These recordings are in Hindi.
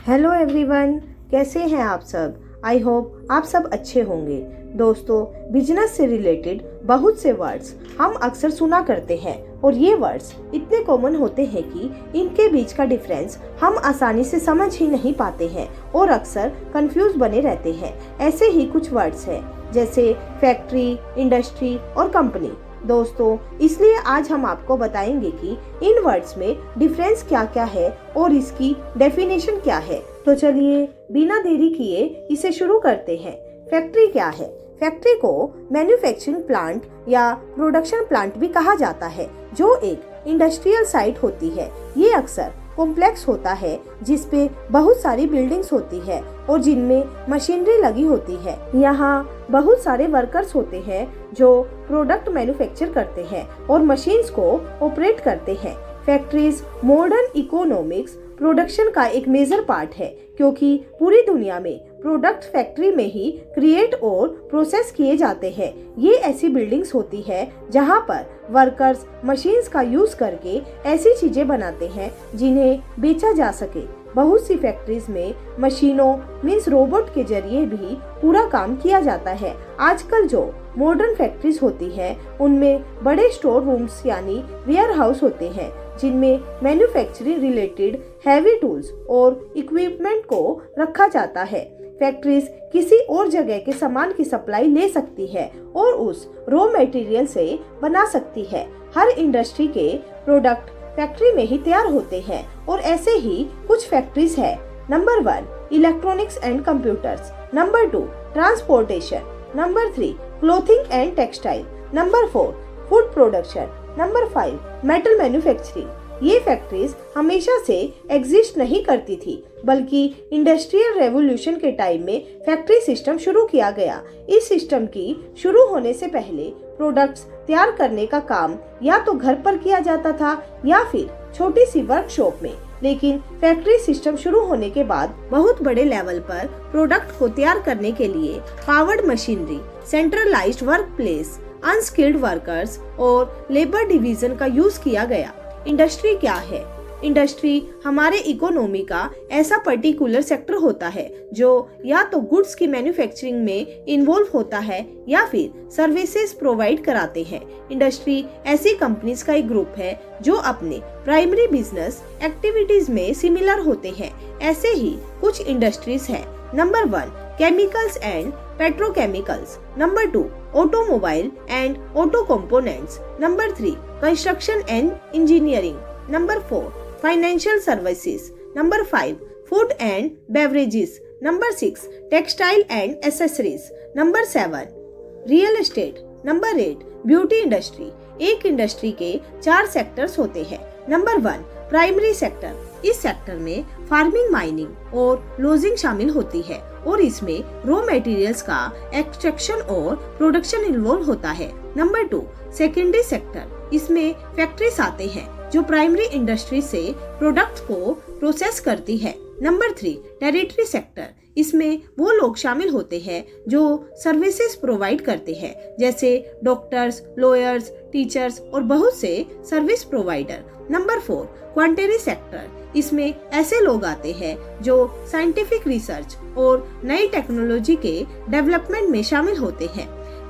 हेलो एवरीवन, कैसे हैं आप सब। आई होप आप सब अच्छे होंगे। दोस्तों, बिजनेस से रिलेटेड बहुत से वर्ड्स हम अक्सर सुना करते हैं और ये वर्ड्स इतने कॉमन होते हैं कि इनके बीच का डिफरेंस हम आसानी से समझ ही नहीं पाते हैं और अक्सर कंफ्यूज बने रहते हैं। ऐसे ही कुछ वर्ड्स हैं जैसे फैक्ट्री, इंडस्ट्री और कंपनी। दोस्तों, इसलिए आज हम आपको बताएंगे कि इन वर्ड्स में डिफरेंस क्या क्या है और इसकी डेफिनेशन क्या है। तो चलिए बिना देरी किए इसे शुरू करते हैं। फैक्ट्री क्या है? फैक्ट्री को मैन्युफैक्चरिंग प्लांट या प्रोडक्शन प्लांट भी कहा जाता है, जो एक इंडस्ट्रियल साइट होती है। ये अक्सर कॉम्प्लेक्स होता है जिसपे बहुत सारी बिल्डिंग्स होती है और जिनमें मशीनरी लगी होती है। यहाँ बहुत सारे वर्कर्स होते हैं जो प्रोडक्ट मैन्युफैक्चर करते हैं और मशीन्स को ऑपरेट करते हैं। फैक्ट्रीज मॉडर्न इकोनॉमिक्स प्रोडक्शन का एक मेजर पार्ट है, क्योंकि पूरी दुनिया में प्रोडक्ट फैक्ट्री में ही क्रिएट और प्रोसेस किए जाते हैं। ये ऐसी बिल्डिंग्स होती है जहाँ पर वर्कर्स मशीन्स का यूज करके ऐसी चीजें बनाते हैं जिन्हें बेचा जा सके। बहुत सी फैक्ट्रीज में मशीनों मींस रोबोट के जरिए भी पूरा काम किया जाता है। आजकल जो मॉडर्न फैक्ट्रीज होती है उनमें बड़े स्टोर रूम्स यानी वेयर हाउस होते हैं, जिनमें मैन्युफैक्चरिंग रिलेटेड हैवी टूल्स और इक्विपमेंट को रखा जाता है। फैक्ट्रीज किसी और जगह के सामान की सप्लाई ले सकती है और उस रॉ मटेरियल से बना सकती है। हर इंडस्ट्री के प्रोडक्ट फैक्ट्री में ही तैयार होते हैं और ऐसे ही कुछ फैक्ट्रीज है। Number 1 electronics and computers, number 2 transportation, number 3 clothing and textile, number 4 food production, number 5 metal manufacturing. ये फैक्ट्रीज हमेशा से एग्जिस्ट नहीं करती थी, बल्कि इंडस्ट्रियल रेवोल्यूशन के टाइम में फैक्ट्री सिस्टम शुरू किया गया। इस सिस्टम की शुरू होने से पहले प्रोडक्ट्स तैयार करने का काम या तो घर पर किया जाता था या फिर छोटी सी वर्कशॉप में। लेकिन फैक्ट्री सिस्टम शुरू होने के बाद बहुत बड़े लेवल पर प्रोडक्ट को तैयार करने के लिए powered machinery, centralised work place, unskilled workers और लेबर डिवीजन का यूज किया गया। इंडस्ट्री क्या है? इंडस्ट्री हमारे इकोनॉमी का ऐसा पर्टिकुलर सेक्टर होता है जो या तो गुड्स की मैन्युफैक्चरिंग में इन्वॉल्व होता है या फिर सर्विसेज प्रोवाइड कराते हैं। इंडस्ट्री ऐसी कंपनीज का एक ग्रुप है जो अपने प्राइमरी बिजनेस एक्टिविटीज में सिमिलर होते हैं। ऐसे ही कुछ इंडस्ट्रीज है। Number 1 chemicals and petrochemicals, number 2 automobile and auto components, number 3 construction and engineering, number 4 financial services, number 5 food and beverages, number 6 textile and accessories, number 7 real estate, number 8 beauty industry. एक इंडस्ट्री के 4 सेक्टर्स होते हैं। नंबर 1 प्राइमरी सेक्टर, इस सेक्टर में फार्मिंग, माइनिंग और लॉजिंग शामिल होती है और इसमें रॉ मटेरियल्स का एक्सट्रैक्शन और प्रोडक्शन इन्वॉल्व होता है। नंबर 2 सेकेंडरी सेक्टर, इसमें फैक्ट्रीज आते हैं जो प्राइमरी इंडस्ट्री से प्रोडक्ट को प्रोसेस करती है। नंबर 3 टेरिटरी सेक्टर, इसमें वो लोग शामिल होते हैं जो सर्विसेज प्रोवाइड करते हैं, जैसे डॉक्टर्स, लॉयर्स, टीचर्स और बहुत से सर्विस प्रोवाइडर। नंबर 4 क्वांटरी सेक्टर, इसमें ऐसे लोग आते हैं जो साइंटिफिक रिसर्च और नई टेक्नोलॉजी के डेवलपमेंट में शामिल होते हैं।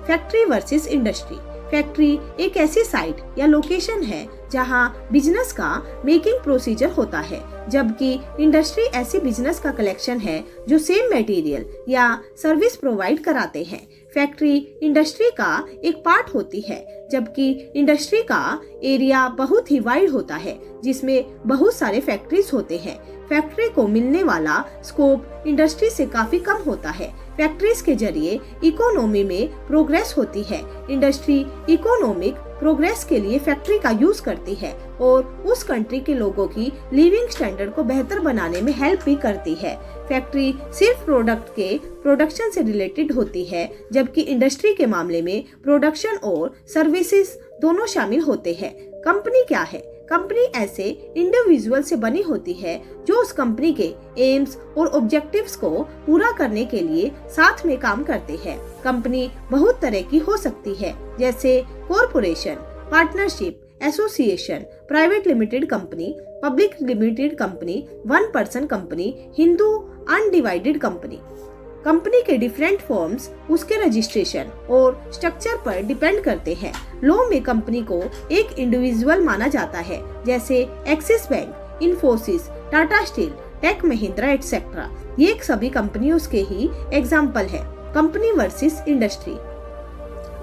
फैक्ट्री वर्सेस इंडस्ट्री, फैक्ट्री एक ऐसी साइट या लोकेशन है जहां बिजनेस का मेकिंग प्रोसीजर होता है, जबकि इंडस्ट्री ऐसी बिजनेस का कलेक्शन है जो सेम मटेरियल या सर्विस प्रोवाइड कराते हैं। फैक्ट्री इंडस्ट्री का एक पार्ट होती है, जबकि इंडस्ट्री का एरिया बहुत ही वाइड होता है जिसमें बहुत सारे फैक्ट्रीज होते हैं। फैक्ट्री को मिलने वाला स्कोप इंडस्ट्री से काफी कम होता है। फैक्ट्रीज के जरिए इकोनॉमी में प्रोग्रेस होती है। इंडस्ट्री इकोनॉमिक प्रोग्रेस के लिए फैक्ट्री का यूज करती है और उस कंट्री के लोगों की लिविंग स्टैंडर्ड को बेहतर बनाने में हेल्प भी करती है। फैक्ट्री सिर्फ प्रोडक्ट के प्रोडक्शन से रिलेटेड होती है, जबकि इंडस्ट्री के मामले में प्रोडक्शन और सर्विसेज दोनों शामिल होते हैं। कंपनी क्या है? कंपनी ऐसे इंडिविजुअल से बनी होती है जो उस कंपनी के एम्स और ऑब्जेक्टिव्स को पूरा करने के लिए साथ में काम करते हैं। कंपनी बहुत तरह की हो सकती है, जैसे corporation, partnership, association, private limited company, public limited company, one person company, Hindu undivided company. Company के डिफरेंट फॉर्म्स उसके रजिस्ट्रेशन और स्ट्रक्चर पर डिपेंड करते हैं। लॉ में कंपनी को एक इंडिविजुअल माना जाता है, जैसे Axis bank, Infosys, Tata steel, tech Mahindra etcetera. ये सभी कंपनियों के ही एग्जाम्पल है। Company versus industry.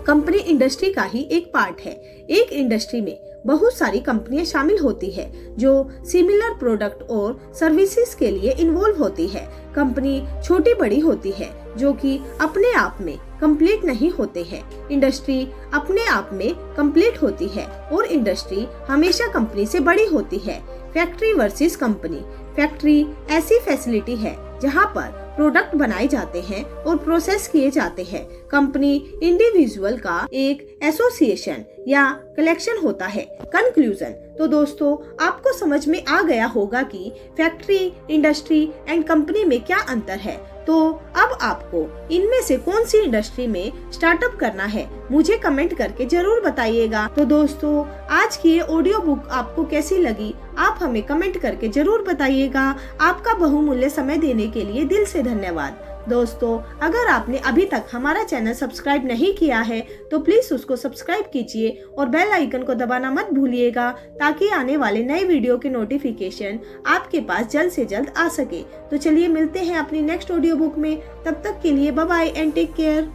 Company industry का ही एक पार्ट है। एक इंडस्ट्री में बहुत सारी कंपनियां शामिल होती है जो सिमिलर प्रोडक्ट और सर्विसेज के लिए इन्वॉल्व होती है। कंपनी छोटी बड़ी होती है जो कि अपने आप में कंप्लीट नहीं होते हैं। इंडस्ट्री अपने आप में कंप्लीट होती है और इंडस्ट्री हमेशा कंपनी से बड़ी होती है। Factory versus company. फैक्ट्री ऐसी फैसिलिटी है जहां पर प्रोडक्ट बनाए जाते हैं और प्रोसेस किए जाते हैं। कंपनी इंडिविजुअल का एक एसोसिएशन या कलेक्शन होता है। कंक्लूजन। तो दोस्तों, आपको समझ में आ गया होगा कि फैक्ट्री, इंडस्ट्री एंड कंपनी में क्या अंतर है। तो अब आपको इनमें से कौन सी इंडस्ट्री में स्टार्टअप करना है, मुझे कमेंट करके जरूर बताइएगा। तो दोस्तों, आज की ये ऑडियो बुक आपको कैसी लगी, आप हमें कमेंट करके जरूर बताइएगा। आपका बहुमूल्य समय देने के लिए दिल से धन्यवाद। दोस्तों, अगर आपने अभी तक हमारा चैनल सब्सक्राइब नहीं किया है तो प्लीज उसको सब्सक्राइब कीजिए और बेल आइकन को दबाना मत भूलिएगा, ताकि आने वाले नए वीडियो के नोटिफिकेशन आपके पास जल्द से जल्द आ सके। तो चलिए मिलते हैं अपनी नेक्स्ट ऑडियो बुक में। तब तक के लिए bye bye and take care.